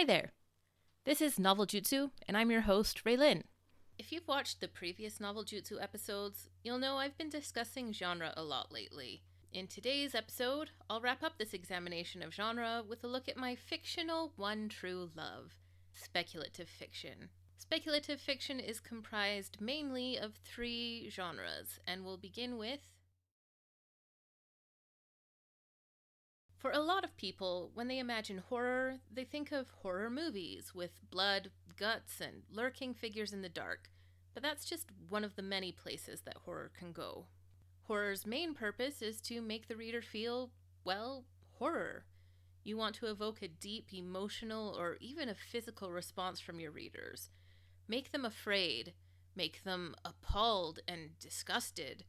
Hi there. This is Noveljutsu, and I'm your host, Raelyn. If you've watched the previous Noveljutsu episodes, you'll know I've been discussing genre a lot lately. In today's episode, I'll wrap up this examination of genre with a look at my fictional one true love, speculative fiction. Speculative fiction is comprised mainly of three genres, and we'll begin with... For a lot of people, when they imagine horror, they think of horror movies with blood, guts, and lurking figures in the dark. But that's just one of the many places that horror can go. Horror's main purpose is to make the reader feel, well, horror. You want to evoke a deep emotional or even a physical response from your readers. Make them afraid, make them appalled and disgusted,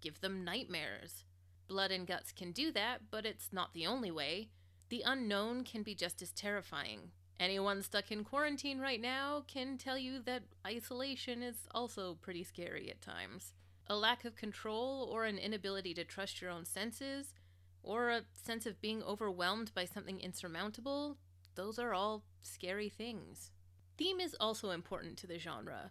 give them nightmares. Blood and guts can do that, but it's not the only way. The unknown can be just as terrifying. Anyone stuck in quarantine right now can tell you that isolation is also pretty scary at times. A lack of control or an inability to trust your own senses, or a sense of being overwhelmed by something insurmountable, those are all scary things. Theme is also important to the genre.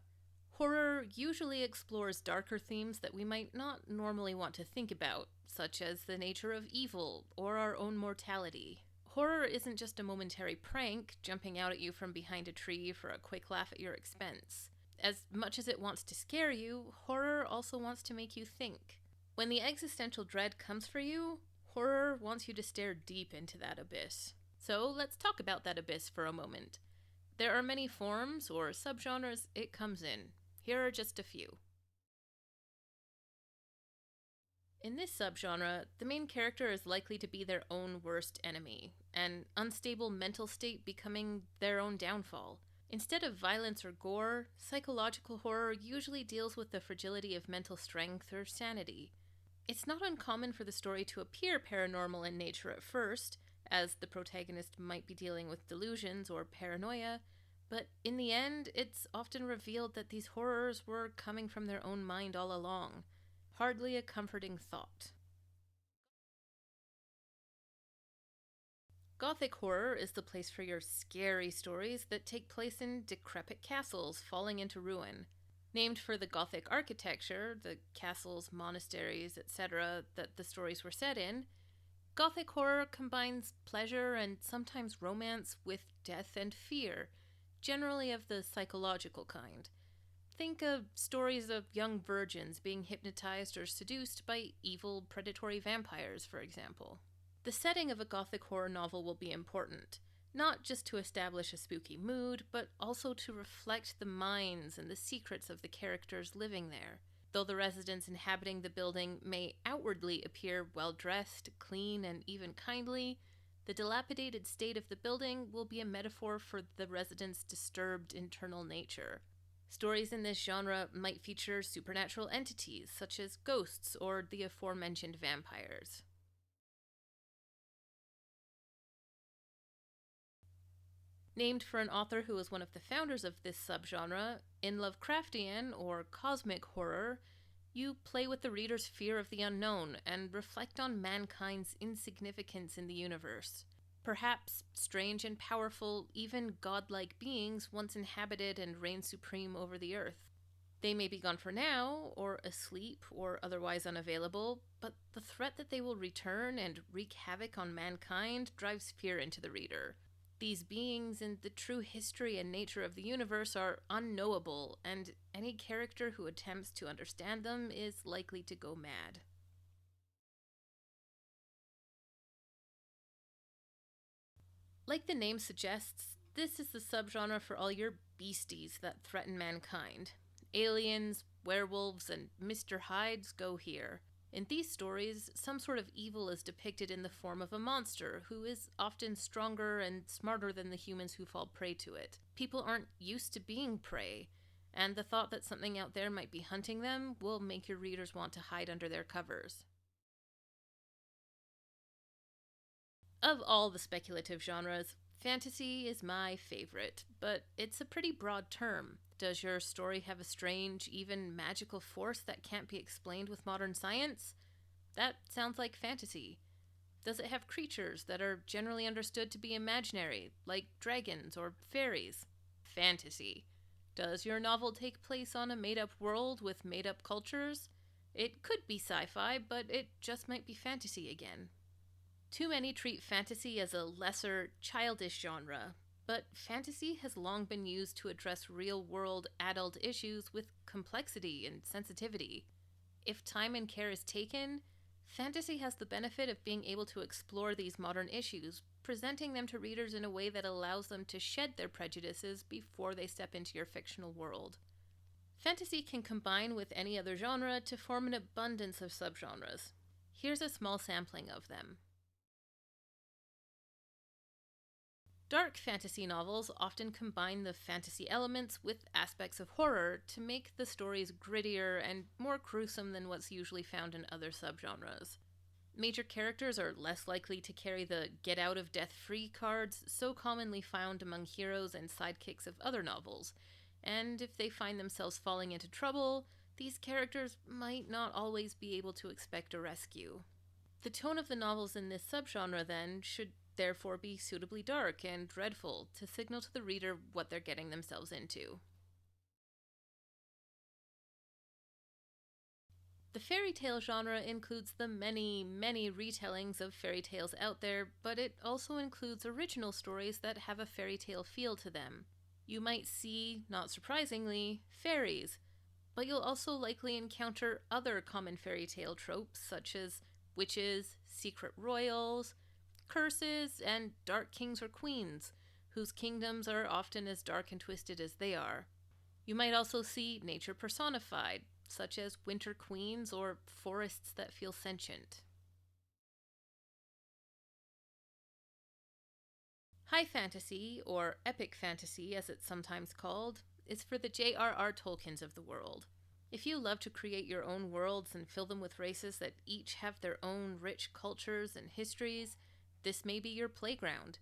Horror usually explores darker themes that we might not normally want to think about, such as the nature of evil or our own mortality. Horror isn't just a momentary prank jumping out at you from behind a tree for a quick laugh at your expense. As much as it wants to scare you, horror also wants to make you think. When the existential dread comes for you, horror wants you to stare deep into that abyss. So let's talk about that abyss for a moment. There are many forms or subgenres it comes in. Here are just a few. In this subgenre, the main character is likely to be their own worst enemy, an unstable mental state becoming their own downfall. Instead of violence or gore, psychological horror usually deals with the fragility of mental strength or sanity. It's not uncommon for the story to appear paranormal in nature at first, as the protagonist might be dealing with delusions or paranoia, but in the end, it's often revealed that these horrors were coming from their own mind all along. Hardly a comforting thought. Gothic horror is the place for your scary stories that take place in decrepit castles falling into ruin. Named for the Gothic architecture, the castles, monasteries, etc., that the stories were set in, Gothic horror combines pleasure and sometimes romance with death and fear, generally of the psychological kind. Think of stories of young virgins being hypnotized or seduced by evil, predatory vampires, for example. The setting of a Gothic horror novel will be important, not just to establish a spooky mood, but also to reflect the minds and the secrets of the characters living there. Though the residents inhabiting the building may outwardly appear well-dressed, clean, and even kindly, the dilapidated state of the building will be a metaphor for the residents' disturbed internal nature. Stories in this genre might feature supernatural entities, such as ghosts or the aforementioned vampires. Named for an author who was one of the founders of this subgenre, in Lovecraftian or cosmic horror, you play with the reader's fear of the unknown and reflect on mankind's insignificance in the universe. Perhaps strange and powerful, even godlike beings once inhabited and reigned supreme over the earth. They may be gone for now, or asleep, or otherwise unavailable, but the threat that they will return and wreak havoc on mankind drives fear into the reader. These beings and the true history and nature of the universe are unknowable, and any character who attempts to understand them is likely to go mad. Like the name suggests, this is the subgenre for all your beasties that threaten mankind. Aliens, werewolves, and Mr. Hydes go here. In these stories, some sort of evil is depicted in the form of a monster who is often stronger and smarter than the humans who fall prey to it. People aren't used to being prey, and the thought that something out there might be hunting them will make your readers want to hide under their covers. Of all the speculative genres, fantasy is my favorite, but it's a pretty broad term. Does your story have a strange, even magical force that can't be explained with modern science? That sounds like fantasy. Does it have creatures that are generally understood to be imaginary, like dragons or fairies? Fantasy. Does your novel take place on a made up world with made up cultures? It could be sci fi, but it just might be fantasy again. Too many treat fantasy as a lesser, childish genre, but fantasy has long been used to address real world adult issues with complexity and sensitivity. If time and care is taken, fantasy has the benefit of being able to explore these modern issues, presenting them to readers in a way that allows them to shed their prejudices before they step into your fictional world. Fantasy can combine with any other genre to form an abundance of subgenres. Here's a small sampling of them. Dark fantasy novels often combine the fantasy elements with aspects of horror to make the stories grittier and more gruesome than what's usually found in other subgenres. Major characters are less likely to carry the get out of death free cards so commonly found among heroes and sidekicks of other novels, and if they find themselves falling into trouble, these characters might not always be able to expect a rescue. The tone of the novels in this subgenre, then, should therefore be suitably dark and dreadful to signal to the reader what they're getting themselves into. The fairy tale genre includes the many, many retellings of fairy tales out there, but it also includes original stories that have a fairy tale feel to them. You might see, not surprisingly, fairies, but you'll also likely encounter other common fairy tale tropes such as witches, secret royals, curses, and dark kings or queens, whose kingdoms are often as dark and twisted as they are. You might also see nature personified, such as winter queens or forests that feel sentient. High fantasy, or epic fantasy as it's sometimes called, is for the J.R.R. Tolkiens of the world. If you love to create your own worlds and fill them with races that each have their own rich cultures and histories, this may be your playground.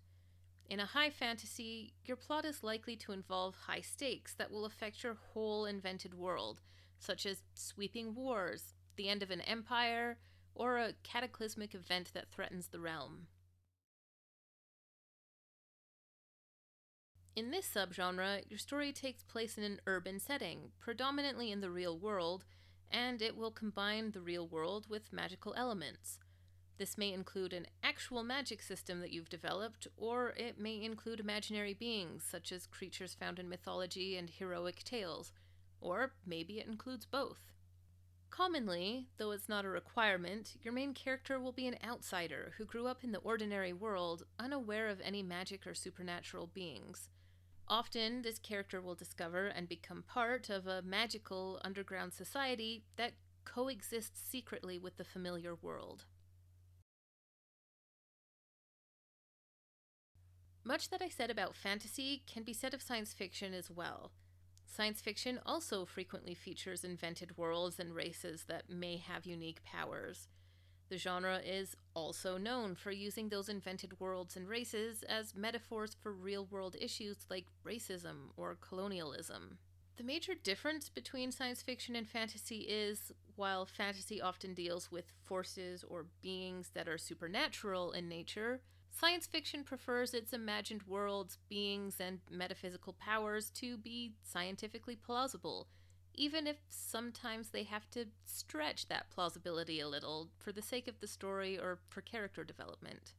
In a high fantasy, your plot is likely to involve high stakes that will affect your whole invented world, such as sweeping wars, the end of an empire, or a cataclysmic event that threatens the realm. In this subgenre, your story takes place in an urban setting, predominantly in the real world, and it will combine the real world with magical elements. This may include an actual magic system that you've developed, or it may include imaginary beings, such as creatures found in mythology and heroic tales, or maybe it includes both. Commonly, though it's not a requirement, your main character will be an outsider who grew up in the ordinary world, unaware of any magic or supernatural beings. Often, this character will discover and become part of a magical underground society that coexists secretly with the familiar world. Much that I said about fantasy can be said of science fiction as well. Science fiction also frequently features invented worlds and races that may have unique powers. The genre is also known for using those invented worlds and races as metaphors for real world issues like racism or colonialism. The major difference between science fiction and fantasy is, while fantasy often deals with forces or beings that are supernatural in nature, science fiction prefers its imagined worlds, beings, and metaphysical powers to be scientifically plausible, even if sometimes they have to stretch that plausibility a little for the sake of the story or for character development.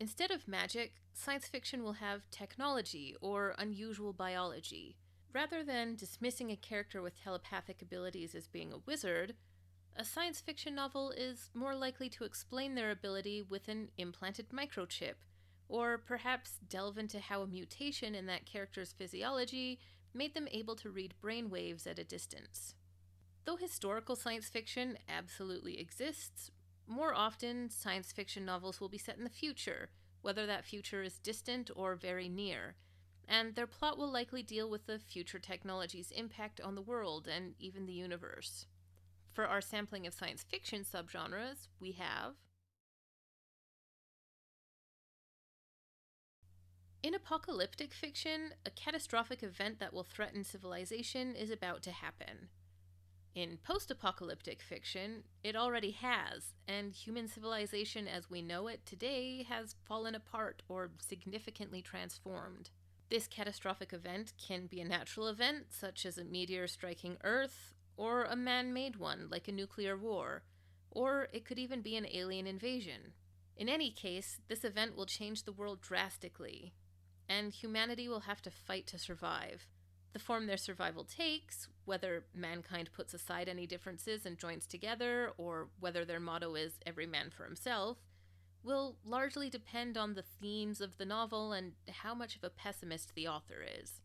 Instead of magic, science fiction will have technology or unusual biology. Rather than dismissing a character with telepathic abilities as being a wizard, a science fiction novel is more likely to explain their ability with an implanted microchip, or perhaps delve into how a mutation in that character's physiology made them able to read brainwaves at a distance. Though historical science fiction absolutely exists, more often science fiction novels will be set in the future, whether that future is distant or very near, and their plot will likely deal with the future technology's impact on the world and even the universe. For our sampling of science fiction subgenres, we have in apocalyptic fiction, a catastrophic event that will threaten civilization is about to happen. In post-apocalyptic fiction, it already has, and human civilization as we know it today has fallen apart or significantly transformed. This catastrophic event can be a natural event, such as a meteor striking Earth, or a man-made one, like a nuclear war, or it could even be an alien invasion. In any case, this event will change the world drastically, and humanity will have to fight to survive. The form their survival takes, whether mankind puts aside any differences and joins together, or whether their motto is every man for himself, will largely depend on the themes of the novel and how much of a pessimist the author is.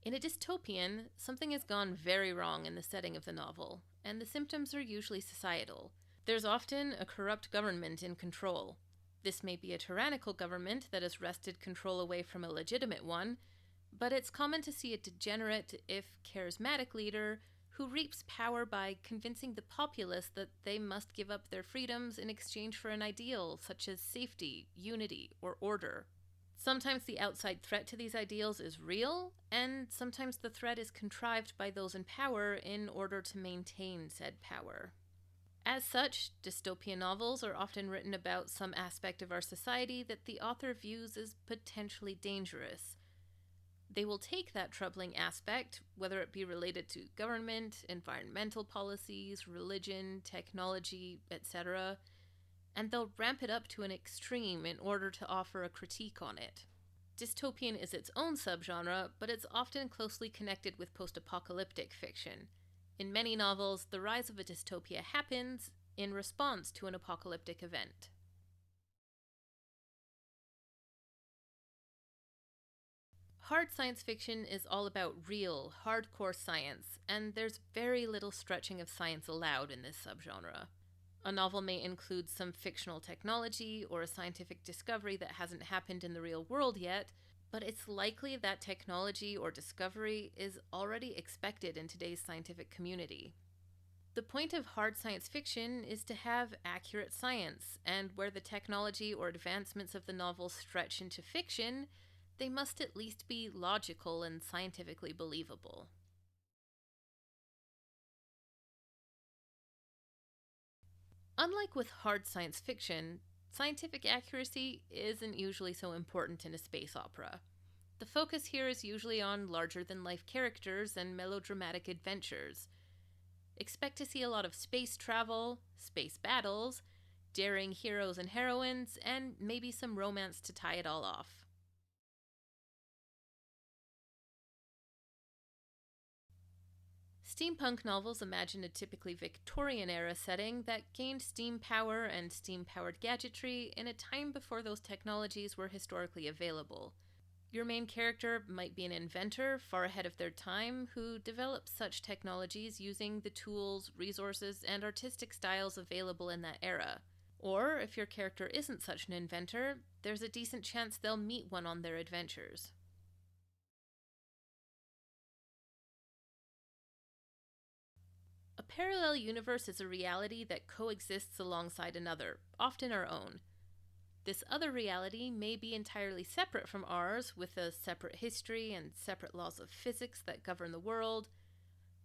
In a dystopian, something has gone very wrong in the setting of the novel, and the symptoms are usually societal. There's often a corrupt government in control. This may be a tyrannical government that has wrested control away from a legitimate one, but it's common to see a degenerate, if charismatic leader who reaps power by convincing the populace that they must give up their freedoms in exchange for an ideal such as safety, unity, or order. Sometimes the outside threat to these ideals is real, and sometimes the threat is contrived by those in power in order to maintain said power. As such, dystopian novels are often written about some aspect of our society that the author views as potentially dangerous. They will take that troubling aspect, whether it be related to government, environmental policies, religion, technology, etc., and they'll ramp it up to an extreme in order to offer a critique on it. Dystopian is its own subgenre, but it's often closely connected with post-apocalyptic fiction. In many novels, the rise of a dystopia happens in response to an apocalyptic event. Hard science fiction is all about real, hardcore science, and there's very little stretching of science allowed in this subgenre. A novel may include some fictional technology or a scientific discovery that hasn't happened in the real world yet, but it's likely that technology or discovery is already expected in today's scientific community. The point of hard science fiction is to have accurate science, and where the technology or advancements of the novel stretch into fiction, they must at least be logical and scientifically believable. Unlike with hard science fiction, scientific accuracy isn't usually so important in a space opera. The focus here is usually on larger-than-life characters and melodramatic adventures. Expect to see a lot of space travel, space battles, daring heroes and heroines, and maybe some romance to tie it all off. Steampunk novels imagine a typically Victorian-era setting that gained steam power and steam-powered gadgetry in a time before those technologies were historically available. Your main character might be an inventor far ahead of their time who develops such technologies using the tools, resources, and artistic styles available in that era. Or, if your character isn't such an inventor, there's a decent chance they'll meet one on their adventures. A parallel universe is a reality that coexists alongside another, often our own. This other reality may be entirely separate from ours, with a separate history and separate laws of physics that govern the world,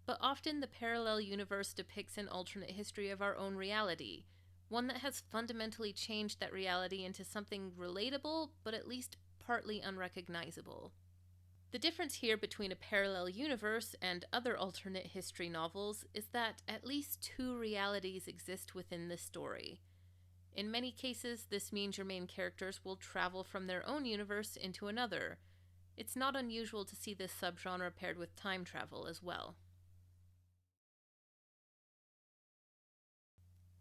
but often the parallel universe depicts an alternate history of our own reality, one that has fundamentally changed that reality into something relatable, but at least partly unrecognizable. The difference here between a parallel universe and other alternate history novels is that at least two realities exist within the story. In many cases, this means your main characters will travel from their own universe into another. It's not unusual to see this subgenre paired with time travel as well.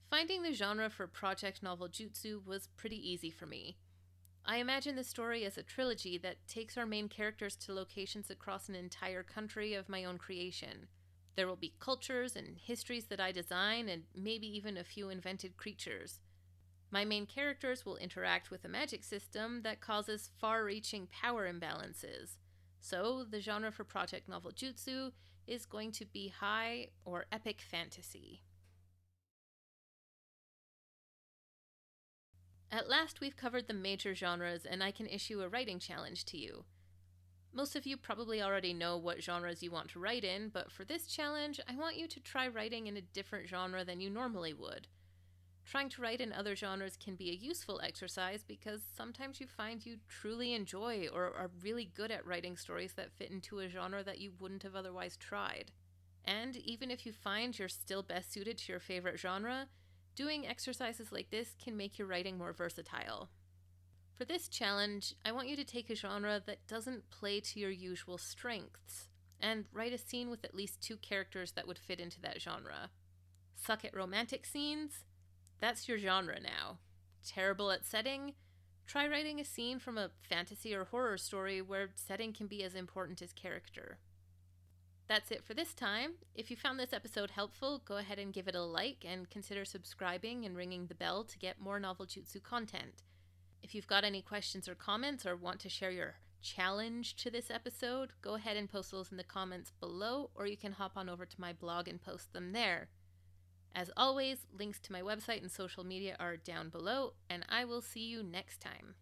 Finding the genre for Project Noveljutsu was pretty easy for me. I imagine the story as a trilogy that takes our main characters to locations across an entire country of my own creation. There will be cultures and histories that I design, and maybe even a few invented creatures. My main characters will interact with a magic system that causes far-reaching power imbalances. So, the genre for Project Noveljutsu is going to be high or epic fantasy. At last, we've covered the major genres, and I can issue a writing challenge to you. Most of you probably already know what genres you want to write in, but for this challenge, I want you to try writing in a different genre than you normally would. Trying to write in other genres can be a useful exercise because sometimes you find you truly enjoy or are really good at writing stories that fit into a genre that you wouldn't have otherwise tried. And even if you find you're still best suited to your favorite genre, doing exercises like this can make your writing more versatile. For this challenge, I want you to take a genre that doesn't play to your usual strengths, and write a scene with at least 2 characters that would fit into that genre. Suck at romantic scenes? That's your genre now. Terrible at setting? Try writing a scene from a fantasy or horror story where setting can be as important as character. That's it for this time. If you found this episode helpful, go ahead and give it a like and consider subscribing and ringing the bell to get more Noveljutsu content. If you've got any questions or comments or want to share your challenge to this episode, go ahead and post those in the comments below, or you can hop on over to my blog and post them there. As always, links to my website and social media are down below, and I will see you next time.